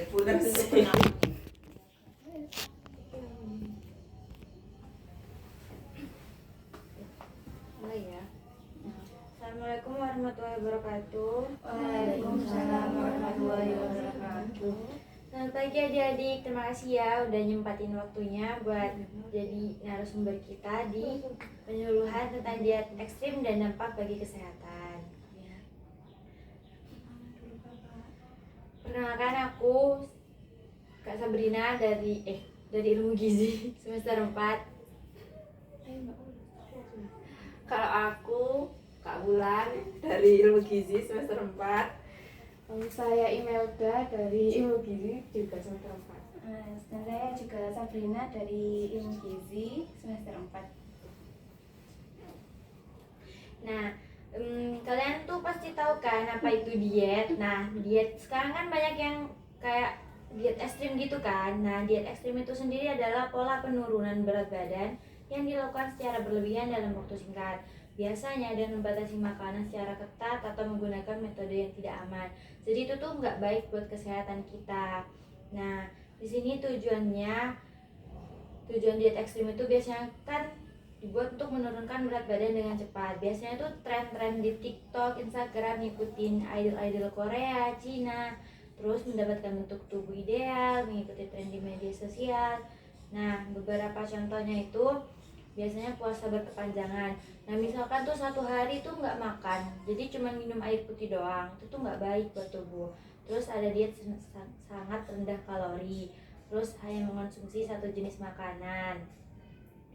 pulas. Mulai ya. Assalamualaikum warahmatullahi wabarakatuh. Waalaikumsalam warahmatullahi wabarakatuh. Selamat pagi adik-adik, terima kasih ya udah nyempatin waktunya buat jadi narasumber kita di penyuluhan tentang diet ekstrim dan dampak bagi kesehatan. Perkenalkan aku Kak Sabrina dari Ilmu Gizi semester 4. Kalau aku Kak Bulan dari Ilmu Gizi semester 4. Saya Imelda dari Ilmu Gizi juga semester 4. Dan saya juga Sabrina dari Ilmu Gizi semester 4. Nah, kalian tuh pasti tahu kan apa itu diet. Nah, diet sekarang kan banyak yang kayak diet ekstrim gitu kan. Nah, diet ekstrim itu sendiri adalah pola penurunan berat badan yang dilakukan secara berlebihan dalam waktu singkat. Biasanya dengan membatasi makanan secara ketat atau menggunakan metode yang tidak aman. Jadi itu tuh nggak baik buat kesehatan kita. Nah, di sini tujuan diet ekstrim itu biasanya kan dibuat untuk menurunkan berat badan dengan cepat. Biasanya tuh tren-tren di TikTok, Instagram ngikutin idol-idol Korea, Cina, terus mendapatkan bentuk tubuh ideal, mengikuti tren di media sosial. Nah, beberapa contohnya itu biasanya puasa berkepanjangan. Nah, misalkan tuh satu hari tuh nggak makan, jadi cuma minum air putih doang, itu tuh nggak baik buat tubuh. Terus ada diet sangat rendah kalori, terus hanya mengonsumsi satu jenis makanan.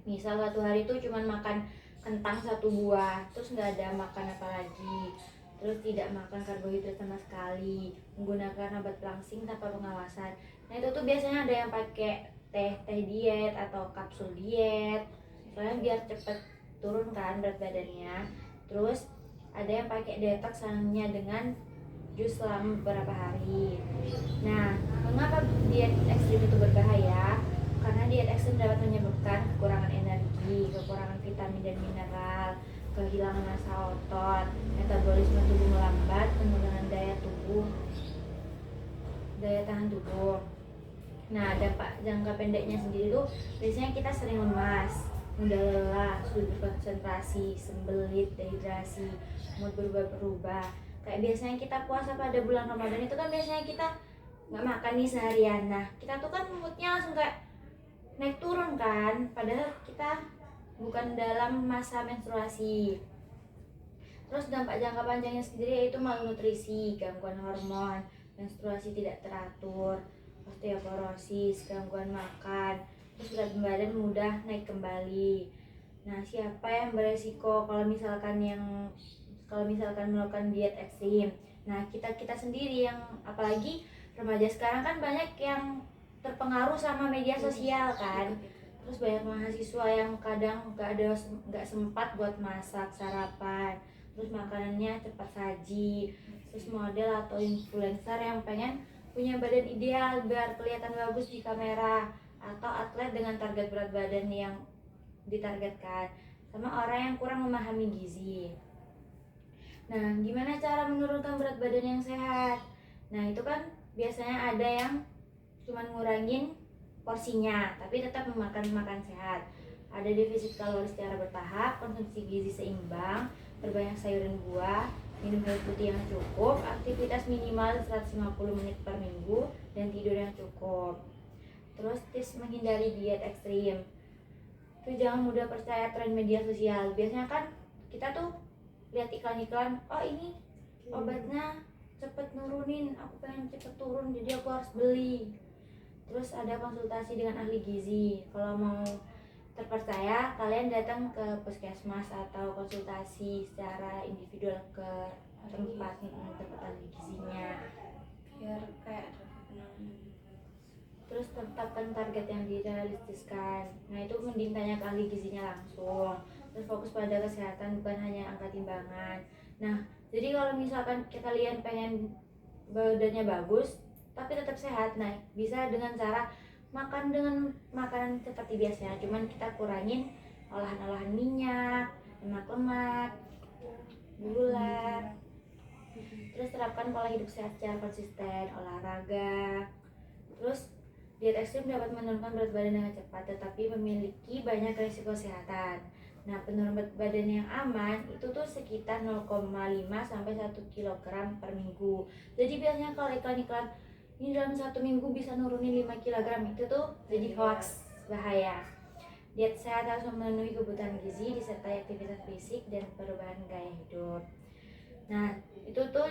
Misal satu hari tuh cuma makan kentang satu buah, terus nggak ada makan apa lagi. Terus tidak makan karbohidrat sama sekali, menggunakan obat pelangsing tanpa pengawasan. Nah, itu tuh biasanya ada yang pakai teh diet atau kapsul diet, soalnya biar cepet turun kan berat badannya. Terus ada yang pakai detox hanya dengan jus selama beberapa hari. Nah, mengapa diet ekstrim itu berbahaya? Karena diet ekstrim dapat menyebabkan kekurangan energi, kekurangan vitamin dan mineral, kehilangan massa otot, metabolisme tubuh melambat, penurunan daya tahan tubuh. Nah, dampak jangka pendeknya sendiri tuh biasanya kita sering lemas, mudah lelah, sulit berkonsentrasi, sembelit, dehidrasi, mood berubah-berubah. Kayak biasanya kita puasa pada bulan Ramadan itu kan biasanya kita nggak makan nih seharian. Nah, kita tuh kan moodnya langsung kayak naik turun kan, padahal kita bukan dalam masa menstruasi. Terus dampak jangka panjangnya sendiri yaitu malnutrisi, gangguan hormon, menstruasi tidak teratur, osteoporosis, gangguan makan, terus berat badan mudah naik kembali. Nah, siapa yang beresiko kalau misalkan melakukan diet ekstrim? Nah, kita sendiri yang, apalagi remaja sekarang kan banyak yang terpengaruh sama media sosial kan. Terus banyak mahasiswa yang kadang nggak sempat buat masak sarapan, terus makanannya cepat saji. Terus model atau influencer yang pengen punya badan ideal biar kelihatan bagus di kamera, atau atlet dengan target berat badan yang ditargetkan, sama orang yang kurang memahami gizi. Nah, gimana cara menurunkan berat badan yang sehat? Nah, itu kan biasanya ada yang cuma ngurangin porsinya tapi tetap makan sehat. Ada defisit kalori secara bertahap, konsumsi gizi seimbang, berbanyak sayur dan buah, minum air putih yang cukup, aktivitas minimal 150 menit per minggu, dan tidur yang cukup. Terus tips menghindari diet ekstrim itu jangan mudah percaya tren media sosial. Biasanya kan kita tuh lihat iklan-iklan, oh ini obatnya cepet nurunin, aku pengen cepet turun jadi aku harus beli. Terus ada konsultasi dengan ahli gizi. Kalau mau terpercaya, kalian datang ke puskesmas atau konsultasi secara individual ke tempat ahli gizinya. Biar kayak Terus tetapkan target yang direalistiskan. Nah, itu mending tanya ke ahli gizinya langsung. Terus fokus pada kesehatan, bukan hanya angka timbangan. Nah, jadi kalau misalkan kalian pengen badannya bagus tapi tetap sehat, nah bisa dengan cara makan dengan makanan seperti biasanya, cuman kita kurangin olahan-olahan minyak, lemak-lemak, gula. Terus terapkan pola hidup sehat secara konsisten, olahraga, Terus diet ekstrim dapat menurunkan berat badan dengan cepat, tetapi memiliki banyak risiko kesehatan. Nah, penurunan berat badan yang aman itu tuh sekitar 0,5 sampai 1 kg per minggu. Jadi biasanya kalau iklan-iklan ini dalam 1 minggu bisa nurunin 5 kg itu tuh jadi hoax, bahaya. Diet sehat harus memenuhi kebutuhan gizi disertai aktivitas fisik dan perubahan gaya hidup. Nah, itu tuh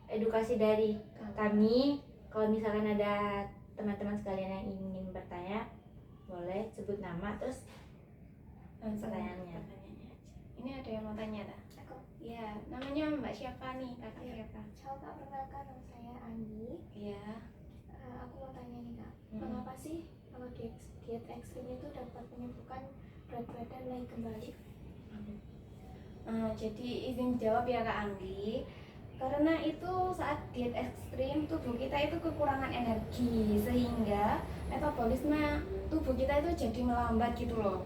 edukasi dari kami. Kalau misalkan ada teman-teman sekalian yang ingin bertanya, boleh sebut nama terus pertanyaannya. Ini ada yang mau tanya tak? Aku. Ya, namanya Mbak siapa nih? Kakak siapa? Halo Kak, perkenalkan nama saya Ani. Iya. Aku mau tanya nih Kak, Hmm. mengapa sih kalau diet ekstrim itu dapat menyebabkan berat badan naik kembali? Jadi izin jawab ya Kak Anggi. Karena itu saat diet ekstrim tubuh kita itu kekurangan energi sehingga metabolisme tubuh kita itu jadi melambat gitu loh.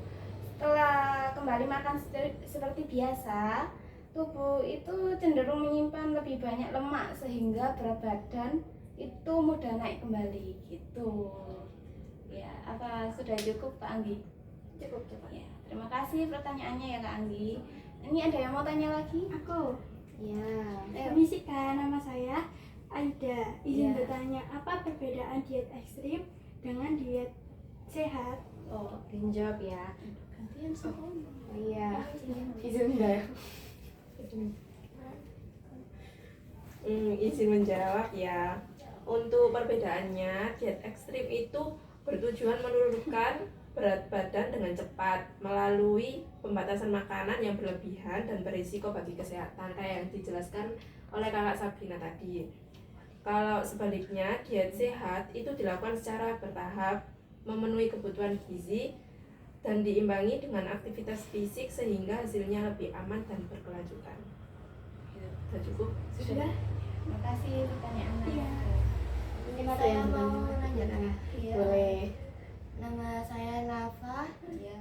Setelah kembali makan seperti biasa, tubuh itu cenderung menyimpan lebih banyak lemak sehingga berat badan itu mudah naik kembali gitu. Ya, apa sudah cukup Kak Anggi? Cukup. Ya, terima kasih pertanyaannya ya Kak Anggi. Ini ada yang mau tanya lagi? Aku, Ya. permisi Kak, nama saya Aida. Izin Ya. bertanya, apa perbedaan diet ekstrim dengan diet sehat? Oh, Jawab ya. gantian semua. Iya, izin menjawab. Izin menjawab ya. Untuk perbedaannya, diet ekstrim itu bertujuan menurunkan berat badan dengan cepat melalui pembatasan makanan yang berlebihan dan berisiko bagi kesehatan, kayak yang dijelaskan oleh kakak Sabrina tadi. Kalau sebaliknya, diet sehat itu dilakukan secara bertahap, memenuhi kebutuhan gizi dan diimbangi dengan aktivitas fisik sehingga hasilnya lebih aman dan berkelanjutan. Sudah cukup? Sudah. Terima kasih pertanyaannya. Iya. Ini saya mau nanya Kak. Iya. Boleh. Nama saya Nafa. Iya.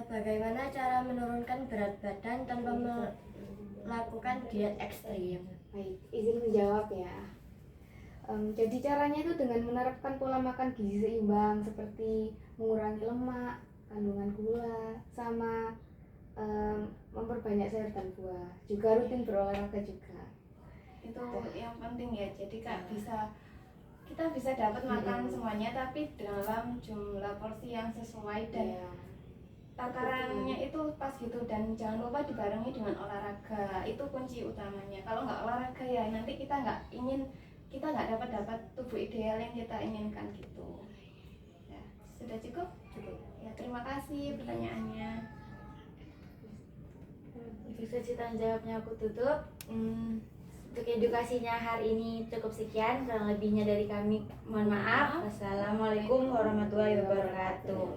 Bagaimana cara menurunkan berat badan tanpa melakukan diet ekstrim? Baik, izin menjawab ya. Jadi caranya itu dengan menerapkan pola makan gizi seimbang seperti mengurangi lemak, kandungan gula, sama memperbanyak sayur dan buah. Juga rutin berolahraga juga. Itu yang penting ya. Jadi Kak kita bisa dapat makan semuanya tapi dalam jumlah porsi yang sesuai dan Ya. takarannya itu pas gitu, dan jangan lupa dibarengi dengan olahraga. Itu kunci utamanya. Kalau nggak olahraga ya nanti kita nggak dapat tubuh ideal yang kita inginkan gitu. Ya, sudah cukup? Cukup. Ya, terima kasih pertanyaannya. Untuk sesi tanya jawabnya aku tutup. Untuk edukasinya hari ini cukup sekian. Kurang lebihnya dari kami mohon maaf. Wassalamualaikum warahmatullahi wabarakatuh.